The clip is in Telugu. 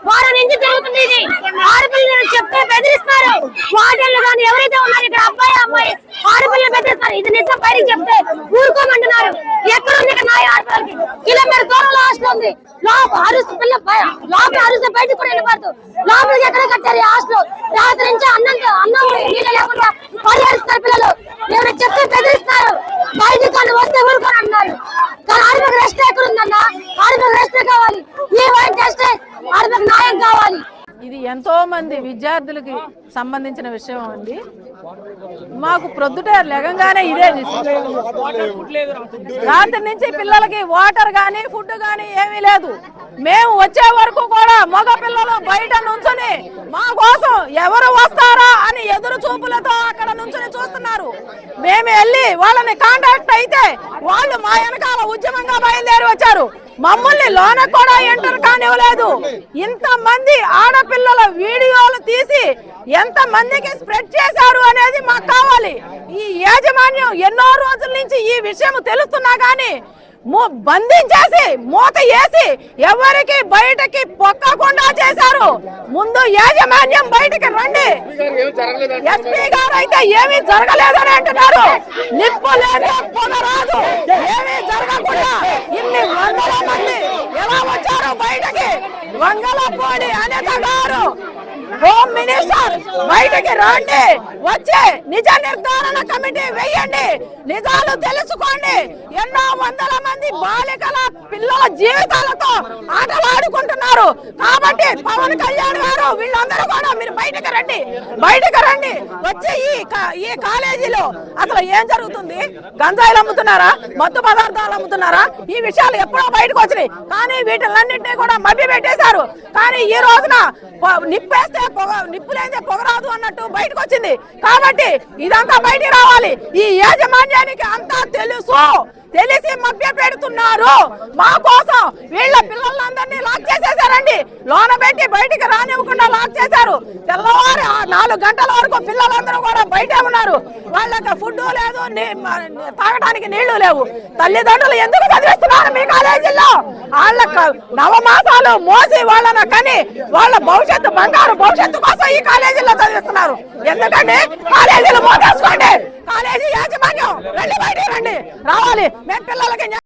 వారం నుంచి జరుగుతుంది ఇది. ఆడపిల్లలు చెప్తే బెదిరిస్తారు. వార్డెన్లు కానీ ఎవరైతే ఉన్నారు ఇక్కడ అబ్బాయి అమ్మాయి ఆడపిల్లలు బెదిరిస్తారు. ఇది నిజం బయటికి చెప్తే ఊరుకోమంటున్నారు. ఎక్కడ ఉంది ఇక్కడ నాయ ఆడపిల్లలకి? కిలోమీటర్ దూరంలో హాస్టల్ ఉంది. లోపల అరుస్తే బయటకు కూడా వెళ్ళిపోతారు. లోపలికి ఎక్కడ కట్టారు ఈ హాస్టల్? రాత్రి నుంచి అన్నం నీళ్ళు లేకుండా పరిహరిస్తారు పిల్లలు. ఎవరు చెప్తే బెదిరిస్తారు. బయటకు కానీ వస్తే ఊరుకొని అంటున్నారు. కానీ ఆడపిల్లకి రెస్ట్ ఎక్కడ ఉందన్నా? ఆడపిల్లకి రెస్ట్ కావాలి. ఈ వైట్ చేస్తే ఆడపిల్లకి న్యాయం కావాలి. ఇది ఎంతో మంది విద్యార్థులకి సంబంధించిన విషయం అండి. మాకు ప్రొద్దుట లెగంగానే ఇదే రాత్రి నుంచి పిల్లలకి వాటర్ గానీ ఫుడ్ గానీ ఏమీ లేదు. మేము వచ్చే వరకు కూడా మగ పిల్లలు బయట నుంచుని మా కోసం ఎవరు వస్తారా అని ఎదురు చూపులతో అక్కడ నుంచుని చూస్తున్నారు. మేము వెళ్ళి వాళ్ళని కాంటాక్ట్ అయితే వాళ్ళు మా వెనకాల ఉద్యమంగా బయలుదేరి వచ్చారు. మమ్మల్ని లోన కూడా ఎంటర్ కానివ్వలేదు. ఇంతమంది ఆడపిల్లల వీడియోలు తీసి ఎంత మందికి స్ప్రెడ్ చేశారు అనేది మాకు కావాలి. ఈ యాజమాన్యం ఎన్నో రోజుల నుంచి ఈ విషయం తెలుస్తున్నా గానీ బంధించేసి మూత వేసి ఎవరికి బయటకి పొక్కకుండా చేశారు. ముందు యాజమాన్యం బయటకి రండి. ఎస్పీ గారు అయితే ఏమీ జరగలేదని అంటున్నారు. నిప్పు లేదు పొగ రాదు. ఏమీ జరగకుండా ఇన్ని వందల మంది ఎలా వచ్చారు బయటకి? వంగలపూడి అనిత గారు హోమ్ మినిస్టర్ బయటకి రండి. వచ్చి నిజ నిర్ధారణ కమిటీ వేయండి. నిజాలు తెలుసుకోండి. ఎన్నో వందల మంది బాలికల పిల్లల జీవితాలతో ఆటలాడుకుంటున్నారు. కాబట్టి పవన్ కళ్యాణ్ గారు వీళ్ళందరూ కూడా మీరు బయటకు రండి. వచ్చి ఈ కాలేజీలో అసలు ఏం జరుగుతుంది? గంజాయిలు అమ్ముతున్నారా? మత్తు పదార్థాలు అమ్ముతున్నారా? ఈ విషయాలు ఎప్పుడో బయటకు వచ్చినాయి. కానీ వీటిలన్నింటినీ కూడా మభ్య పెట్టేశారు. కానీ ఈ రోజున నిప్పేస్తే నిప్పు లేదే పొగరాదు అన్నట్టు బయటకు వచ్చింది. కాబట్టి ఇదంతా బయటికి రావాలి. ఈ యాజమాన్యానికి అంతా తెలిసి మభ్య పెడుతున్నారు. మా కోసం వీళ్ళ పిల్లలందరినీ లాక్ చేసేసారండి. లోన పెట్టి బయటికి రానివ్వకుండా లాక్ చేశారు. తెల్లవారు 4 గంటల వరకు పిల్లలందరూ కూడా బయటే ఉన్నారు. వాళ్ళకి ఫుడ్ లేదు, తాగడానికి నీళ్లు లేవు. తల్లిదండ్రులు ఎందుకు చదివిస్తున్నారు మీ కాలేజీల్లో? వాళ్ళ నవమాసాలు మోసి వాళ్ళని కని వాళ్ళ భవిష్యత్తు బంగారు భవిష్యత్తు కోసం ఈ కాలేజీలో చదివిస్తున్నారు. ఎందుకంటే కాలేజీలు మోసేసుకోండి. కాలేజీ యాజమాన్యం రండి, బయటికి రండి, రావాలి. మేము పిల్లలకి